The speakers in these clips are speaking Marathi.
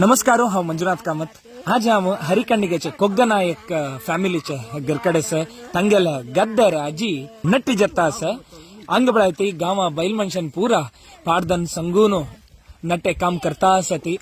नमस्कार हांव मंजुनाथ कामत. आज हांव हरिकंडिगेचे कोग्गनायक फॅमिलीचे घरकडेस तांगेल गद्दर आजी नट्टी जत्ता आसा हांग पळयती गांवा बैल मनशान पुरा पाडदन संगून नट्टे काम करता आसा ती.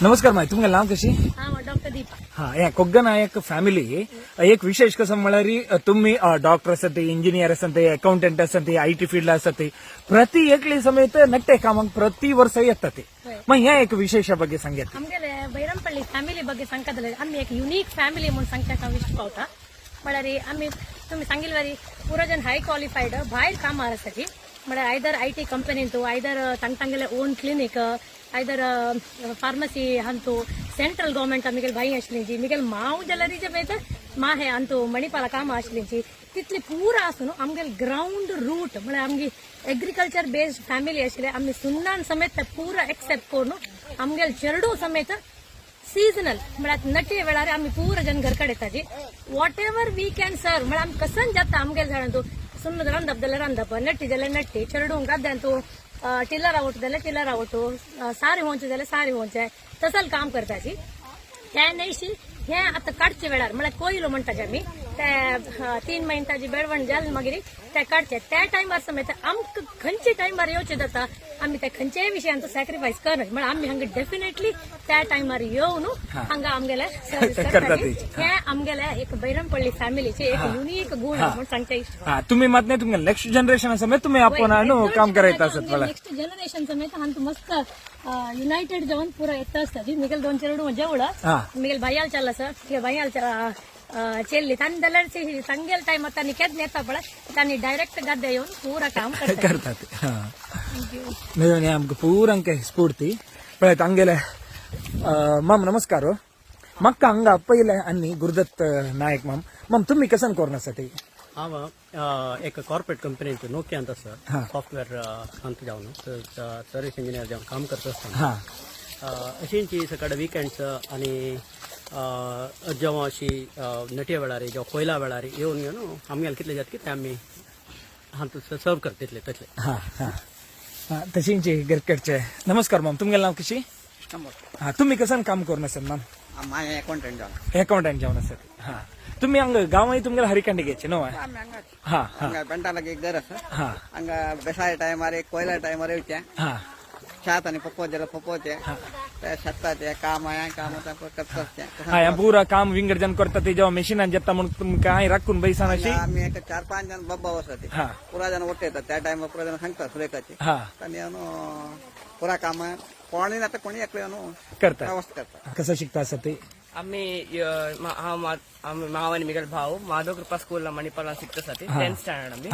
नमस्कार माय तुमगे नाव कशी? डॉक्टर दीपा. हा या कोग्गनायक फॅमिली एक विशेष कसं म्हळ्यार तुम्ही डॉक्टर असत इंजिनियर असत अकाउंटंट असत IT फील्ड असत प्रति एकली समेत नट्टे कामाक प्रति वर्ष येतात मग ह्या एक विशेष ಬಗ್ಗೆ सांगत आमगेले बैरमपल्ली फॅमिली ಬಗ್ಗೆ सांगतले आम्ही एक युनिक फॅमिली म्हणून सांगता विश पावता म्हळ्यार आम्ही तुम्ही सांगिल्वारी पुरा जन हाय क्वालिफाईड भायर काम आसाची म्हळ्यार आयदर IT कंपनींतू आयदर तांगेले ओन क्लिनिक आयदर फार्मसी हंतू सेंट्रल गवर्नमेंट मिगेल भाई आसलींची मिगेल माव जाल्यार समेत मा हे अंतू मणिपाला काम आसलींची तितली पुरा आसून आमगेल ग्राउंड रूट म्हळ्यार आमगी एग्रीकल्चर बेस्ड फॅमिली आशिल्ले आमी सुन्नान समेत पुरा एक्सेप्ट करून आमगेल चेरडू समेत सीजनल म्हळ्यार नटे वेळार आमी पुरा जन घरकडे येताची वॉट एवर वी कॅन सर्व म्हळ्यार आमी कसन जाता आमगेल झाडांतू सुन्न रांदप जाल्यार रांदप नट्टी जाल्यार नट्टी चेरडू गद्द्यांतू टिल्लर आवटू जाल्यार टिल्लर आवटू सारे होंचे जाल्यार सारे होंचे तसल काम करताची त्या नैशी हे आता काडचे वेळार म्हळ्यार कोयलो म्हणटाचे आमी ते 3 महिन्याची बेळवण जाल मागीर ते काडचे त्या टायमार समेत आमकां खंयचे टायमार येवचे जाता आमी ते खंयच्याय विशयांचो सॅक्रिफायस करना म्हळ्यार आमी हांगा डेफिनेटली त्या टायमार येवन हांगा आमगेले सर्विस करताची हे आमगेले एक बैरमपल्ली फॅमिलीचे एक युनिक गुण म्हणून सांगता इष्ट. तुम्ही मत नाही तुमगे नेक्स्ट जनरेशन समेत तुम्ही आपण काम करायचं असत मला नेक्स्ट जनरेशन समेत हांतू मस्त युनायटेड जाऊन पुरा येता असता मिगेल 2-4 जेवढं मिगेल भायाल चालला सर भायाल ಚೆಲ್ಲಿ ತಂದೆಲ್ಲರಿಸಿ ಸಂಗೇಲ್ ಟೈಮ್ ತಾನಿ ಕೆದ್ ನೇತಾ ಬಳ ತಾನಿ ಡೈರೆಕ್ಟ್ ಗದ್ದೆ येऊन पूरा काम करतात म्हणजे आमक पूरंके स्फूर्ती पळत अंगेले मम नमस्कार मक्का हंगा पहिले अन्नी गुरुदत्त नायक मम तुम्ही कसन कोरण्यासाठी हांव एक कॉर्पोरेट कंपनीत नोकिया ಅಂತ सर सॉफ्टवेअर ಅಂತ जावन सर्विस इंजिनियर जावन काम करत असताना अशींची सकाळी वीकेंड्स आणि जेव्हा अशी नटे वेळारी जेव्हा कोयला वेळारी येऊन आमगेल कितले जात की ते आमी हांतू सर्व करता तसले तशींची घरकडचे. नमस्कार मॅम तुमगे नाव कशी? तुम्ही कसन काम करून असेल मॅम? अकाउंटंट जावन असत तुम्ही हंग गांव तुमगे हरिकंडिगेचे नो ಬೆಂಟಾಲಗೆ ಇದ್ದಾರೆ ಸರ್ ಹಂಗ ಬೇಸಾಯ ಟೈಮರಿ ಕೊಯ್ಲ ಟೈಮರಿ ಇರುತ್ತೆ ಚಾತನಿ ಪಪ್ಪೋತೆ ಶತ್ತಾತೆ काम पूरा काम विंगड जन करतात जेव्हा मशीन जेता म्हणून काय राखून बैसान अशी आम्ही एक 4-5 जण बब्बा असते पुरा जण ओटे येतात त्या टाइम पुरा जण सांगतात सुरेखाची आणि पुरा काम कोणी आता कोणी एकले करतात व्यवस्था करतात. कसं शिकता असं ते आम्ही माव आणि मिगल भाऊ माधव कृपा स्कूल मणिपाल शिकतासाठी 10th स्टँडर्ड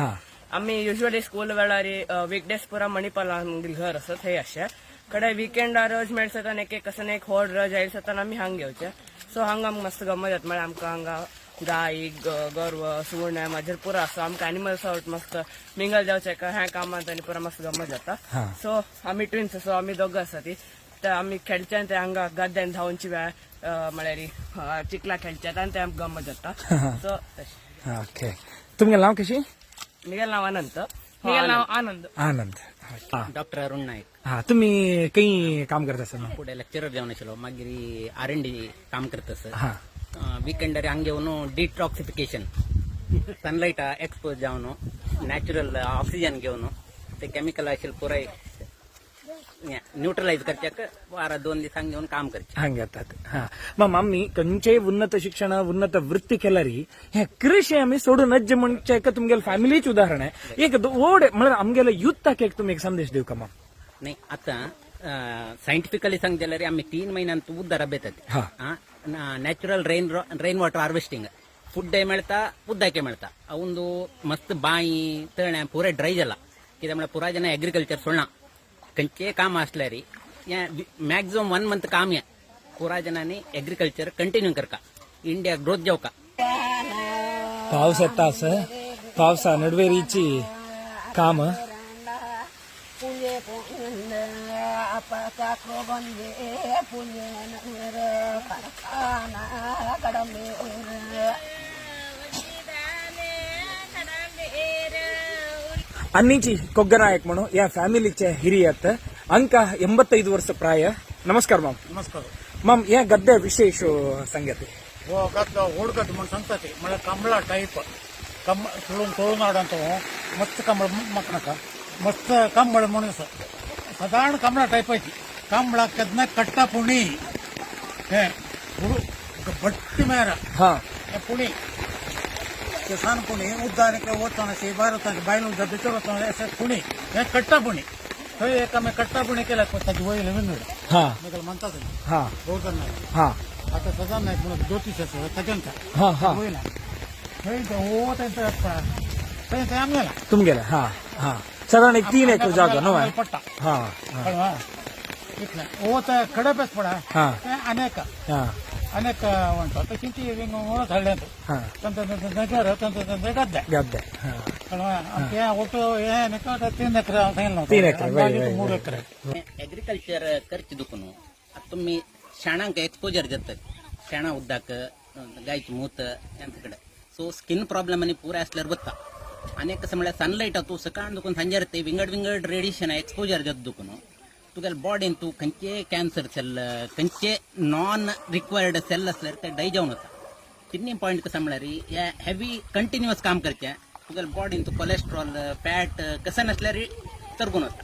आम्ही युजली स्कूल वेळारी वीकडेज पुरा मणिपाल घर असत हे अशे कडे विकेंडार रज मेळसता एक कसं एक होड रज आयसता आम्ही हांग घेवचे सो हांगा मस्त गमत जाता म्हळ्यार आमकां हांगा गाय गोरव सुवर्ण माजर पुरा आसा आमकां एनिमल्स आवट मस्त मिंगल जावचे ह्या कामांत आनी पुरा मस्त गमत जाता. सो आमी ट्विन्स सो आमी दोगां आसा ती आमी खेळचे ते हांगा गद्द्यान धांवची वेळ म्हळ्यार चिखला खेळच्यात आनी ते आमकां गमत जाता. सो ओके तुमगे नाव कशी? मिगेल नाव अनंत. मिगेल नाव आनंद. आनंद डॉक्टर अरुण नायक. तुम्ही काही काम करत असाल? पुढे लेक्चरर जावन आशिल्लो मागीर R&D काम करता सर वीकेंडारी हांगा येवन डिटॉक्सिफिकेशन सनलाइट एक्सपोज जावन नॅचरल ऑक्सिजन घेवन ते केमिकल आशिल्ले पुराय न्यूट्रलाइज करच्याक वारा 2 दिसांक घेवन काम करचे हांग येतात. मग आम्ही खंयचेय उन्नत शिक्षण उन्नत वृत्ती केल्यारी हे कृषी आम्ही सोडूनच म्हणजे तुमगे फॅमिलीच उदाहरण आहे एक ओढ म्हणजे आमगेले युथाक एक तुम्ही एक संदेश देऊ का मग? नाही आता सायंटिफिकली सांग जाल्यार आमी 3 महिन्यांत उद्दार बेतात natural rain water harvesting food मेळता उदकाचे मेळता अवुंदु मस्त बाई तळण्या पुरे ड्राय जाला कित्याक म्हळ्यार पुराय जन एग्रीकल्चर सोडना खंयचेय काम आसल्यार मॅक्झिमम 1 मंथ काम या पुराय जनांनी एग्रीकल्चर कंटिन्यू करका इंडिया ग्रोथ जावका पावस येता असं पावसा नडवेरीची काम अन्नीची कोग्गनायक म्हणून या फॅमिलीचे हिरियत अंक 85 वर्ष प्राय नमस्कार माम नमस्कार माम या गद्दे विशेष संगती हो गद्दा ओडगद्द म्हणून सांगतात मला कंबळा टाईप कंब ತುಳುನಾಡಂತ ಮಸ್ತ್ ಕಂಬಳ ಮಕ್ಕಳಕ ಮಸ್ತ್ ಕಂಬಳ म्हणून ಸಾಧಾರಣ ಕಂಬಳ ಟೈಪ್ ಐತಿ ಕಂಬಳ ಕದ್ನ ಕಟ್ಟ ಪುಣಿ ಹೇ ಹುಡು ಬಟ್ಟಿ ಮೇರ हा ಪುಣಿ किसान पुणी उद्दानಕ್ಕೆ ಓದ್ತಾನೆ ಭಾರತಕ್ಕೆ ಬಾಯಿಲು ಗದ್ದೆಚೋರತಾನೆ ಅಸ पुणी हे कट्टा पुणी थंय एका मे कट्टा पुणी केला ताजी वय नवीन हा मेगल म्हणतात हा गौतम नायक हा आता सदा नायक म्हणून ज्योतिष ताज्यांचा हा हा वयला थंय हो त्यांचं आमगेला तुम गेला हा हा साधारण एक 3 एकर जागा नव पट्टा हा हा कळवा इथला हो तर खडपच पडा हा अनेक हा अनेक म्हणतो तशी ती झाल्यात हा ತಂತ ಗದ್ದೆ गद्दे हा ಕಳವಾ ಒಟ್ಟು ಏನಕ್ಕ 3 ಎಕರೆ सांगितलं 3 एकर, वय, वय, 3 एकर ऍग्रिकल्चर करचे दुखून तुम्ही शाणांक एक्सपोजर जातात शाणा उद्दाक गायची मूत यांच्याकडे सो स्किन प्रॉब्लेम आणि पुरा असल्यावर बघता अनेक कसं म्हणल्यार सनलाईट तू सकाळ दुखून सांजेर ते विंगड रेडिएशन एक्सपोजर जात दुखून तुगेल बॉडीन तू खंयचे कॅन्सर सेल खंयचे नॉन रिक्वायर्ड सेल असल्यार ते डाय जावन वता तिन्ही पॉयंट कसं म्हणल्यार या हेवी कंटिन्युअस काम करचे तुगेल बॉडीन तू कोलेस्ट्रॉल फॅट कसं नसल्यार तरगून वता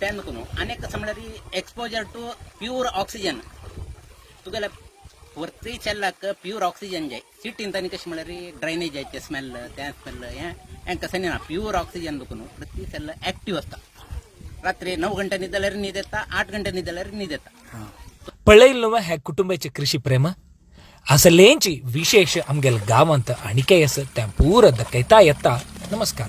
त्या नको अनेक कसं म्हणल्यार एक्सपोजर टू प्युअर ऑक्सिजन तुगेल्या वरती सेल्लाक प्युअर ऑक्सिजन जाय सिटीन तांणी कशें म्हणल्यार ड्रायनेज जायचे स्मेल त्या स्मेल हें कसं ना प्युअर ऑक्सिजन दुखून प्रति सेल ऍक्टिव्ह असता रात्री 9 गंटे न्हिदल्यार न्हीद येता 8 गंटे न्हिदल्यार न्हीद येता पळयलो हे कुटुंबाचे कृषी प्रेम असलेंची विशेष आमगेल गावांत आणिके आसा त्या पूर दखयता येता नमस्कार